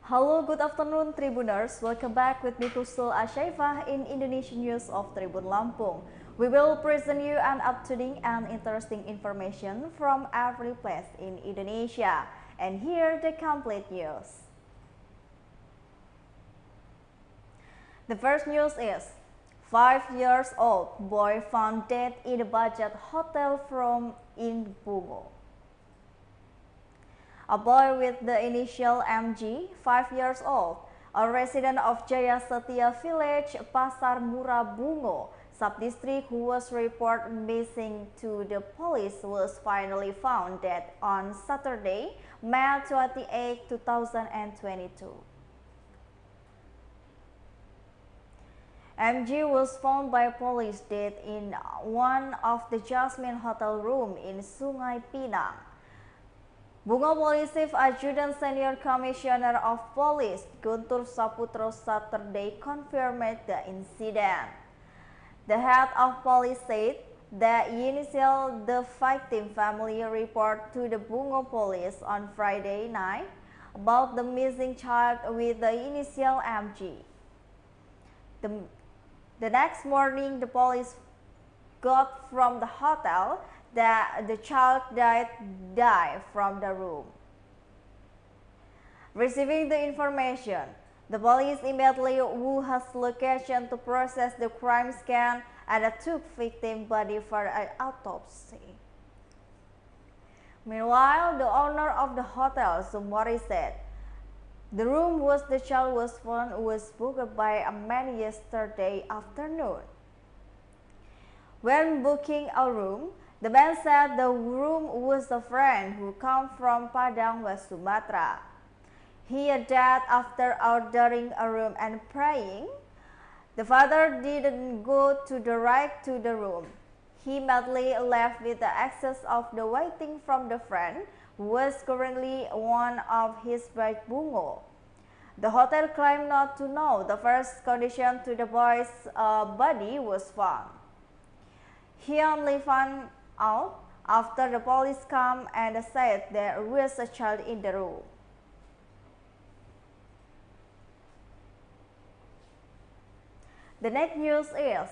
Halo, good afternoon Tribuners. Welcome back with me Kustul Asyaifah in Indonesian News of Tribun Lampung. We will present you an up-to-date and interesting information from every place in Indonesia. And here the complete news. The first news is 5-year-old boy found dead in a budget hotel in Bungo. A boy with the initial MG, 5 years old, a resident of Jaya Setia Village, Pasar Murah Bungo, sub-district who was reported missing to the police was finally found dead on Saturday, May 28, 2022. MG was found by police dead in one of the Jasmine Hotel room in Sungai Pinang. Bungo Police Chief Adjutant Senior Commissioner of Police Guntur Saputro Saturday confirmed the incident. The head of police said the initial the victim family report to the Bungo Police on Friday night about the missing child with the initial MG. The next morning, the police got from the hotel that the child died from the room. Receiving the information, the police immediately moved his location to process the crime scene and took victim body for an autopsy. Meanwhile, the owner of the hotel, Sumari, said the room the child was found was booked by a man yesterday afternoon. When booking a room, the man said the room was a friend who came from Padang, West Sumatra. He added after ordering a room and praying, the father didn't go direct to the room. He immediately left with the access of the waiting from the friend, who was currently one of his bride Bungo. The hotel claimed not to know the first condition to the boy's body was found. He only found out after the police came and said there was a child in the room. The next news is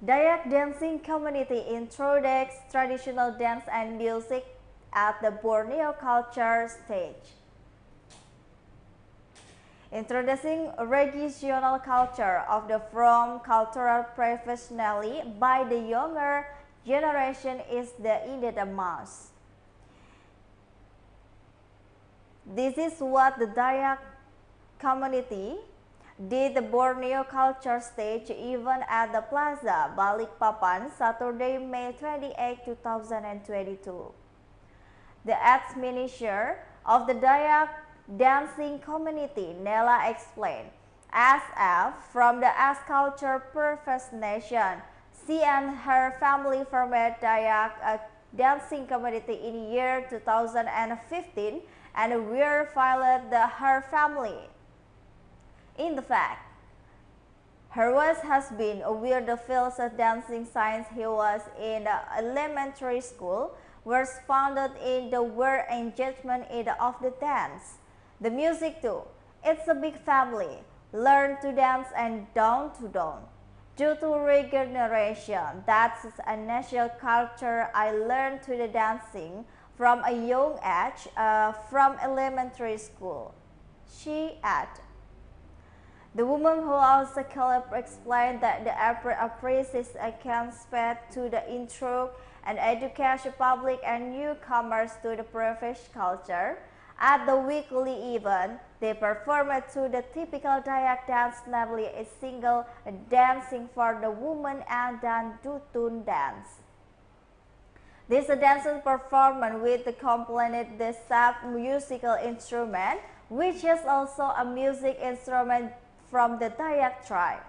Dayak dancing community introduces traditional dance and music at the Borneo Culture Stage. Introducing regional culture of the from cultural professionally by the younger generation is indeed a must. This is what the Dayak community did the Borneo Culture Stage event at the Plaza Balikpapan Saturday, May 28, 2022. The ex-minister of the Dayak dancing community, Nela, explained, SF from the S Culture First Nation. She and her family formed Dayak dancing community in year 2015 and were followed her family. In the fact, her voice has been aware the fields of dancing since he was in elementary school, was founded in the word engagement of the dance. The music too. It's a big family. Learn to dance and down to dawn. Due to regeneration, that's a national culture. I learned to the dancing from a young age, from elementary school, she added. The woman who also explained that the effort appreciates a campaign to the intro and education public and newcomers to the professional culture. At the weekly event, they performed to the typical Dayak dance, namely a single dancing for the woman and then dutun dance. This dancing performance with accompanied the sap musical instrument, which is also a music instrument from the Dayak tribe.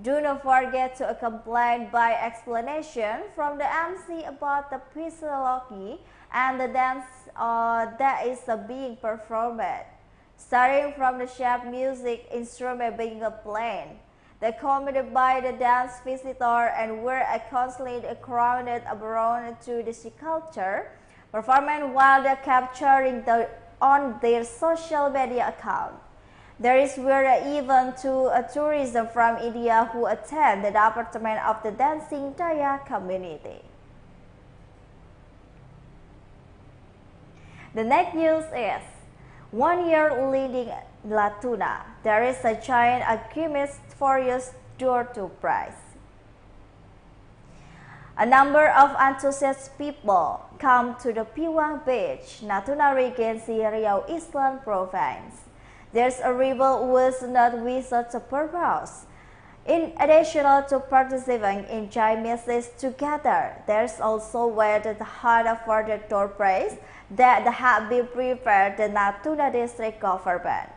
Do not forget to accompany by explanation from the MC about the physiology and the dance that is being performed, starting from the sharp music instrument being played, accompanied by the dance visitor, and were constantly crowded around to the culture performance while they capturing on their social media account. There is where even two tourism from India who attend the department of the dancing Dayak community. The next news is 1 year leading Natuna. There is a giant alchemist furious door to prize. A number of enthusiastic people come to the Piwang Beach, Natuna Regency, Riau Eastern Province. There's a river was not without a purpose. In addition to participating in giant masses together, there's also where the heart for the door prize that have been prepared the Natuna District Government.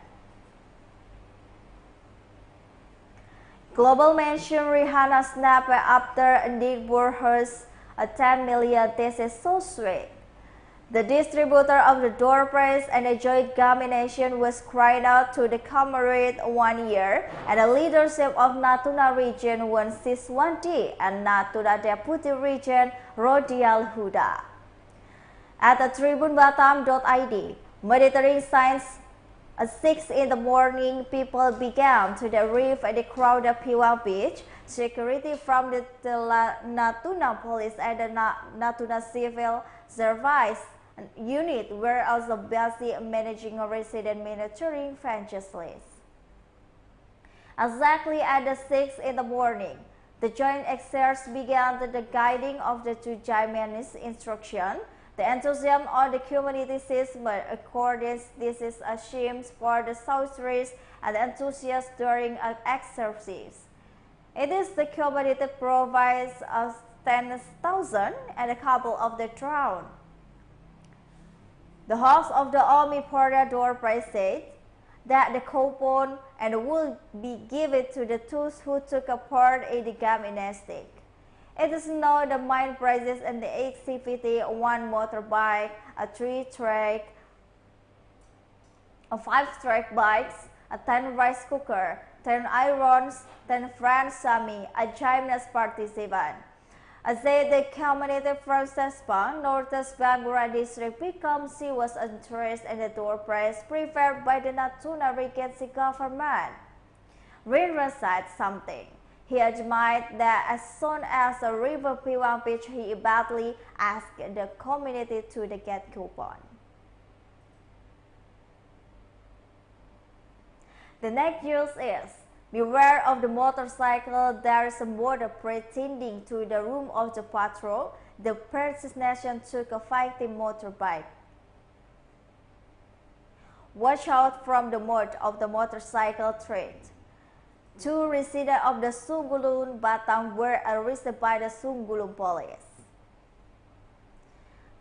Global mention Rihanna snap after neighborhoods a 10 million. This is so sweet. The distributor of the door prize and the joint combination was cried out to commemorate 1 year, and the leadership of Natuna Region 161D and Natuna Deputy Region Rodial Huda. At the tribunebatam.id, monitoring signs at 6 in the morning, people began to arrive at the crowded Piwang Beach. Security from the Natuna Police and the Natuna Civil Service unit were also busy managing a resident monitoring fences list. Exactly at the 6 in the morning, the joint exercise began the guiding of the two giants' instruction. The enthusiasm of the community system according this is assumed for the southwest and enthusiasts during an exercise. It is the community provides 10,000 and a couple of the drowned. The host of the Army Porter Door Prize said that the coupon and will be given to the those who took part in the gymnastics. It is now the main prizes in the activity: 1 motorbike, a 3-track, a 5-track bikes, a 10 rice cooker, 10 irons, 10 French sami, a gymnast participant. As the community from Sespang, Northeast Bangura district becomes serious interest in the door prize preferred by the Natuna Regency government. Rinra said something. He admitted that as soon as the river Piwang Beach, he badly asked the community to get coupon. The next news is, beware of the motorcycle. There is a motor pretending to the room of the patrol. The Persis Nation took a fighting motorbike. Watch out from the mode of the motorcycle trade. 2 residents of the Sunggulun, Batam were arrested by the Sunggulun police.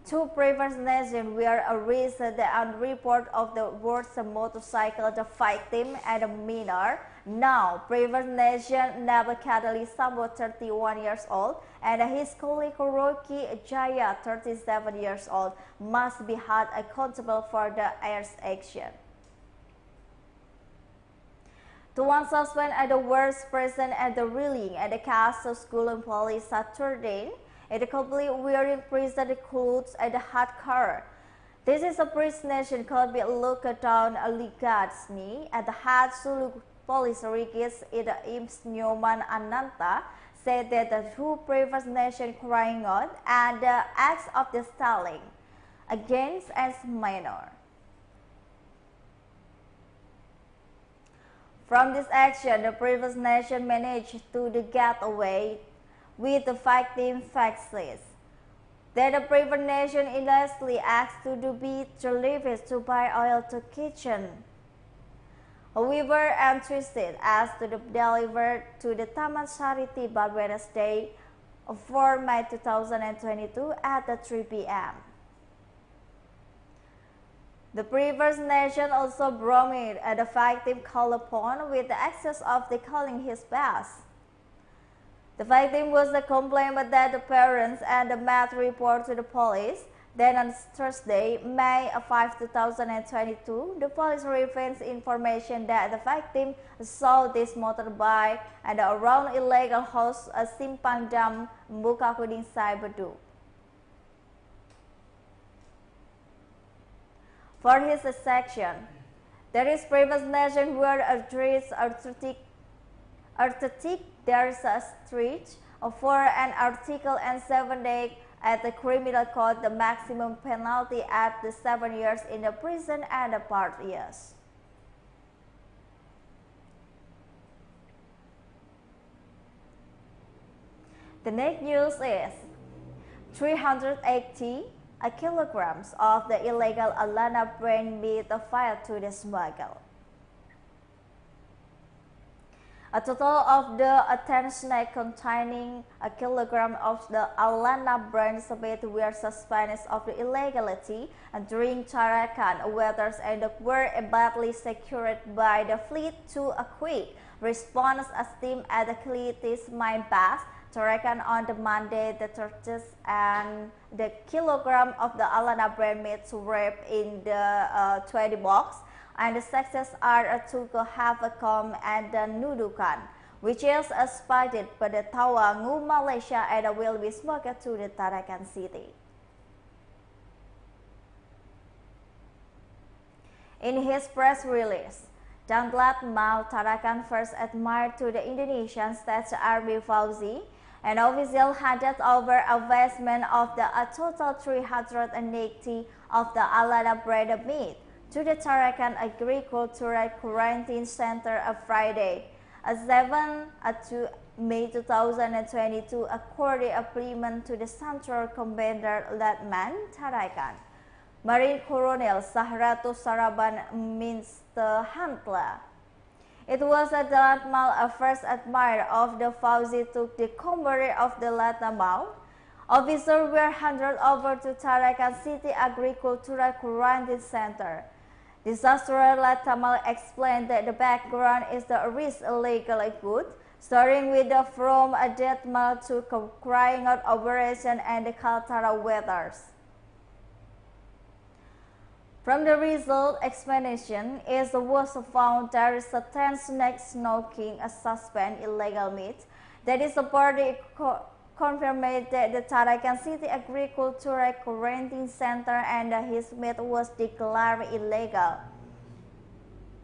2 previous nations were arrested on report of the worst motorcycle, the victim and a minor. Now, previous nation Nabakadali Sambo, 31 years old, and his colleague Rocky Jaya, 37 years old, must be held accountable for the air's action. The one suspect and the worst present at the railing at the Castle School Police Saturday, it complete wearing prison clothes and a hot car. This is a prisoner called be looked down a Ligadsni at the head Sulu Police Regis in the Ims Nyoman Ananta said that the 2 previous nations crying out and the acts of the stalling against as minor. From this action, the previous nation managed to get away with the victim faxes. Then the previous nation illegally asked to be delivered to buy oil to kitchen. However, interested asked to be delivered to the Taman Charity by Wednesday, 4 May 2022 at 3 p.m. The previous nation also promised the victim call upon with the access of the calling his best. The victim was the complainant that the parents and the math report to the police. Then on Thursday, May 5, 2022, the police received information that the victim saw this motorbike and around illegal house Simpang Dam, Bukakuding, Saibadu. For his section, There is previous nation where address Arctic there is a street for an article and 7 days at the criminal court, the maximum penalty at the 7 years in the prison and the part years. The next news is 380 kilograms of the illegal Alana brand meat filed to the smuggle. A total of the 10 snacks containing a kilogram of the Alana brand meat were suspended of the illegality during Tarakan waters and were badly secured by the fleet to a quick response team at the Klitis mine pass Tarakan on the Monday the 30th, and the kilogram of the Alana brand meat wrapped in the 20 box, and the success are to have a com and the Nunukan, which is spotted by the Tawangu, Malaysia, and will be smuggled to the Tarakan city. In his press release, Danglat Mal Tarakan first admired to the Indonesian State Army Fauzi, an official handed over a vestment of the total 380 of the Alana brand meat to the Tarakan Agricultural Quarantine Center on Friday, 7 May 2022, according agreement to the Central Commander Letman Tarakan, Marine Colonel Sahratus Saraban Minster Hantla. It was at the Latmal, a first admirer of the Fauzi took the command of the Latmal. Officers were handed over to Tarakan City Agricultural Quarantine Center. Disaster Latmal explained that the background is the risk illegal good, starting with the from a death mal to crying out operation and the Kaltara weathers. From the result explanation is was found there is a 10 snake smoking a suspend illegal meat. That is a party confirmed that the Tarakan City Agricultural Quarantine Center and his meat was declared illegal.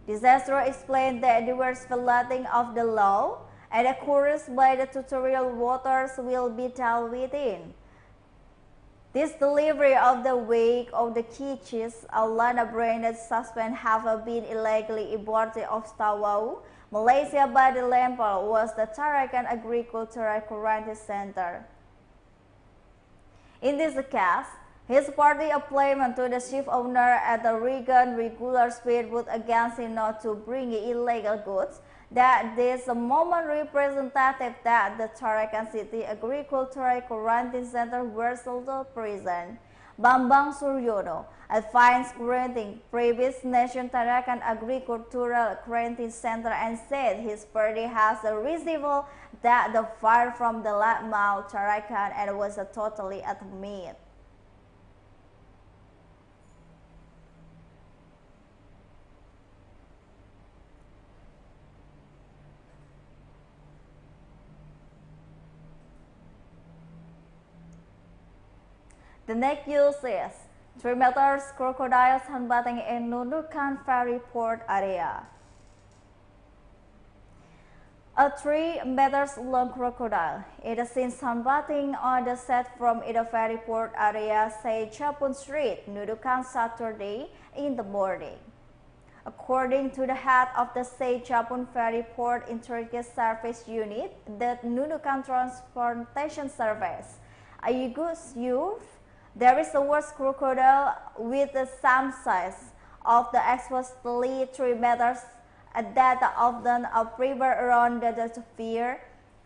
Disaster explained that the worst violating of the law and the course by the territorial waters will be dealt within. This delivery of the wake of the key cheese Alana branded suspend have been illegally imported of Tawau, Malaysia by the Lempel was the Tarakan Agricultural Quarantine Center. In this case, his party applied to the ship owner at the Regan regular speed boat against him not to bring illegal goods. That this moment representative that the Tarakan City Agricultural Quarantine Center were sold to prison. Bambang Suryono advised granting previous nation Tarakan Agricultural Quarantine Center and said his party has received that the fire from the Latmal Tarakan and was totally admitted. The next news is 3 meters crocodiles sunbathing in Nunukan Ferry Port area. A 3 meters long crocodile is seen sunbathing on the set from the ferry port area, say Japun Street, Nunukan Saturday in the morning. According to the head of the Say Japun Ferry Port Integrated Service Unit, the Nunukan Transportation Service, Ayugus Youth, there is a worst crocodile with the same size of the approximately 3 meters that often a river around the sphere.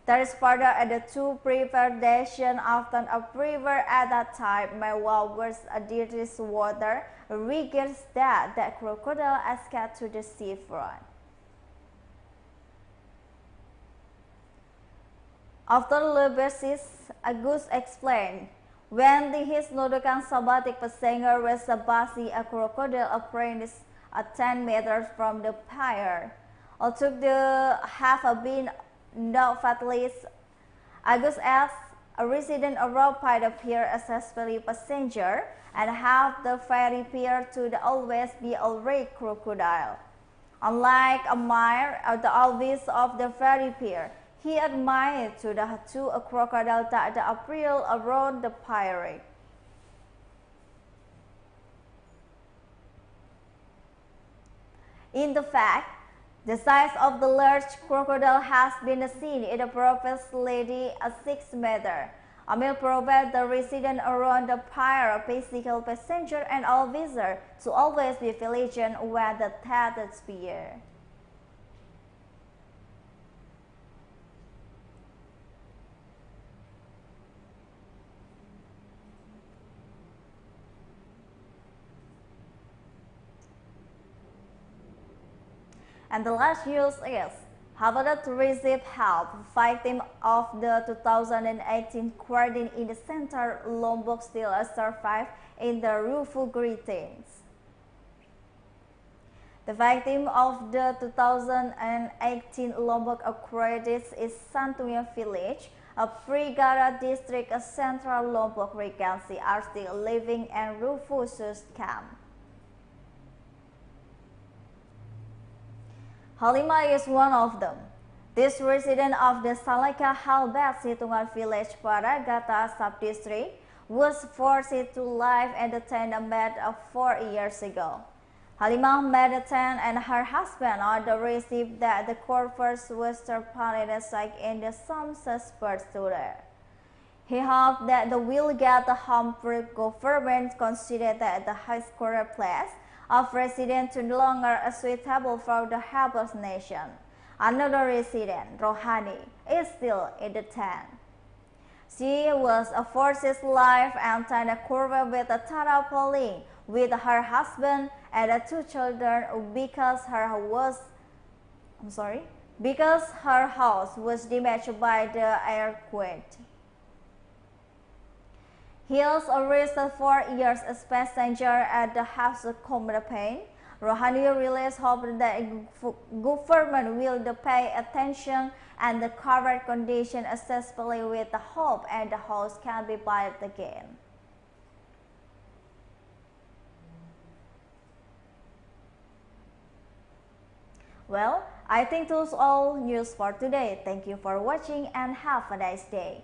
There is further at the two predation often a river at that time may well worse a dirty water regards that the crocodile escaped to the seafront. After the basis, Agus explained, when his Nunukan Sabatik passenger was Sabasi, a crocodile apprentice at 10 meters from the pier. Although the have been no fatalities, Agus asked a resident arrived by the pier especially passenger and have the ferry pier to the always be already crocodile. Unlike Amir, the Alvis of the fairy pier, he admired to the two crocodile that the April around the pirate. In the fact, the size of the large crocodile has been seen in approximately 6 meters. Amil provided the resident around the pier, bicycle passenger and all visitors to always be vigilant when the tethered spear. And the last news is, Harvard to receive help. 5 teams of the 2018 quarantine in the center Lombok still survive in the Rufu greetings. The victim of the 2018 Lombok quarantine is Santunya village, a Frigara district of central Lombok Regency, are still living in Rufu's camp. Halima is one of them. This resident of the Salaka Halbat Situngan village, Paragata sub-district, was forced to live in the tent made 4 years ago. Halima made the tent and her husband on the receipt that the corpse was permanently sick in the some suspects today. He hoped that the will get the harmful government considered that the high score place of residents no longer suitable for the helpless nation. Another resident, Rohani, is still in the tent. She was forced life and tied a curve with a tarpaulin with her husband and 2 children because her house was damaged by the earthquake. He also arrested 4 years as passenger at the house of Komrapain. Rohani released hope that government will pay attention and the current condition, especially with the hope and the house can be built again. Well, I think those all news for today. Thank you for watching and have a nice day.